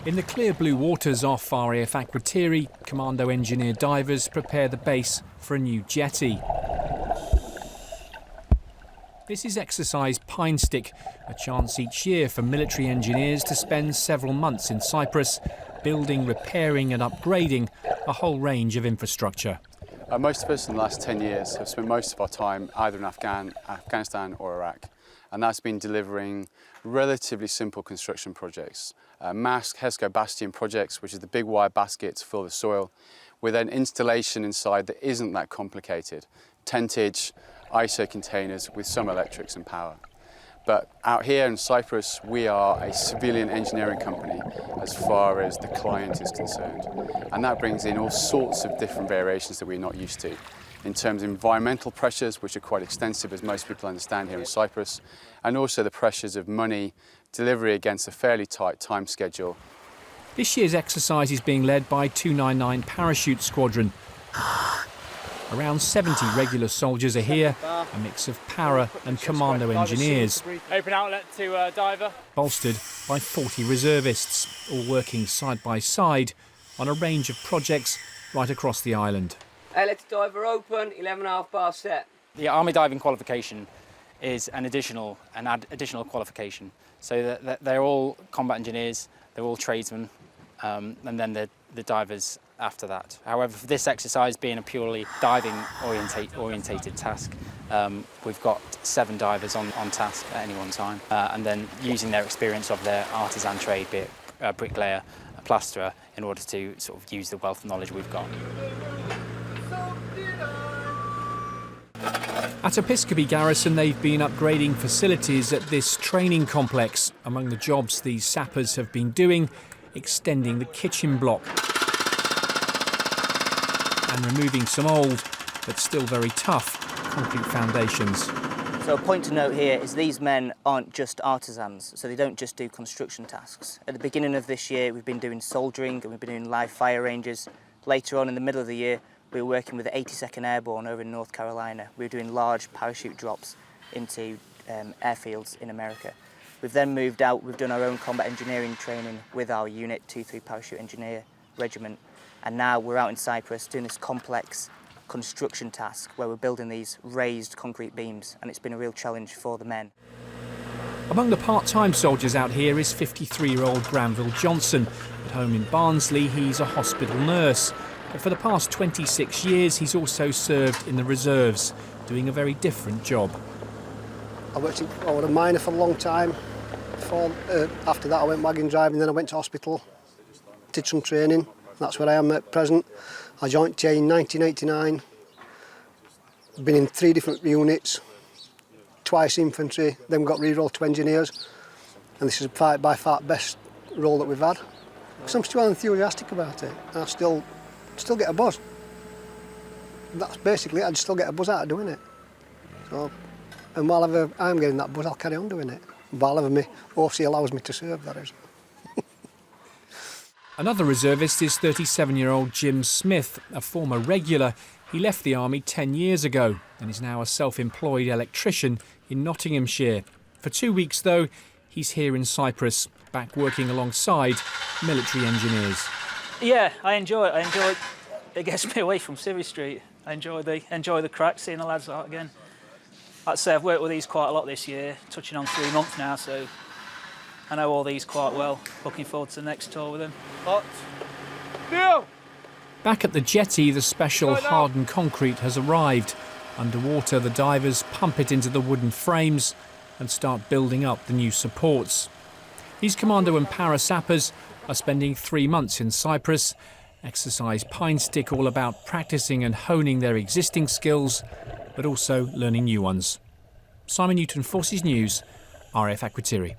In the clear blue waters off RAF Akrotiri, Commando engineer divers prepare the base for a new jetty. This is Exercise Pinestick, a chance each year for military engineers to spend several months in Cyprus, building, repairing and upgrading a whole range of infrastructure. Most of us in the last 10 years have spent most of our time either in Afghanistan or Iraq, and that's been delivering relatively simple construction projects. Mask HESCO Bastion projects, which is the big wire baskets full of soil, with an installation inside that isn't that complicated. Tentage, ISO containers with some electrics and power. But out here in Cyprus, we are a civilian engineering company as far as the client is concerned. And that brings in all sorts of different variations that we're not used to. In terms of environmental pressures, which are quite extensive, as most people understand here in Cyprus, and also the pressures of money, delivery against a fairly tight time schedule. This year's exercise is being led by 299 Parachute Squadron. Around 70 regular soldiers are here, a mix of para and commando engineers. Open outlet to diver. Bolstered by 40 reservists, all working side by side on a range of projects right across the island. Outlet to diver open, 11.5 bar set. The Army diving qualification is an additional qualification. So that they're all combat engineers, they're all tradesmen, and then the divers after that. However, for this exercise being a purely diving orientated task, we've got 7 divers on task at any one time, and then using their experience of their artisan trade, be it a bricklayer, a plasterer, in order to sort of use the wealth of knowledge we've got. At Episcopi Garrison, they've been upgrading facilities at this training complex. Among the jobs these sappers have been doing, extending the kitchen block and removing some old, but still very tough, concrete foundations. So a point to note here is these men aren't just artisans, so they don't just do construction tasks. At the beginning of this year, we've been doing soldering and we've been doing live fire ranges. Later on in the middle of the year, we were working with the 82nd Airborne over in North Carolina. We were doing large parachute drops into airfields in America. We've then moved out, we've done our own combat engineering training with our unit, 2-3 Parachute Engineer Regiment, and now we're out in Cyprus doing this complex construction task where we're building these raised concrete beams, and it's been a real challenge for the men. Among the part-time soldiers out here is 53-year-old Granville Johnson. At home in Barnsley, he's a hospital nurse. But for the past 26 years, he's also served in the reserves, doing a very different job. I was a miner for a long time. After that, I went wagon driving, then I went to hospital, did some training. That's where I am at present. I joined TA in 1989. Been in 3 different units, twice infantry, then got re-rolled to engineers. And this is by far the best role that we've had. Because I'm still enthusiastic about it. I still get a buzz. That's basically it, I still get a buzz out of doing it. So, and while I'm getting that buzz, I'll carry on doing it. While ever my OC allows me to serve, that is. Another reservist is 37-year-old Jim Smith, a former regular. He left the army 10 years ago and is now a self-employed electrician in Nottinghamshire. For 2 weeks, though, he's here in Cyprus, back working alongside military engineers. Yeah, I enjoy it. It gets me away from Civvy Street. I enjoy the crack, seeing the lads out again. Like I say, I've worked with these quite a lot this year, touching on 3 months now, so I know all these quite well. Looking forward to the next tour with them. Back at the jetty, the special hardened concrete has arrived. Underwater, the divers pump it into the wooden frames and start building up the new supports. These commando and para sappers are spending 3 months in Cyprus. Exercise Pinestick, all about practicing and honing their existing skills, but also learning new ones. Simon Newton, Forces News, RAF Akrotiri.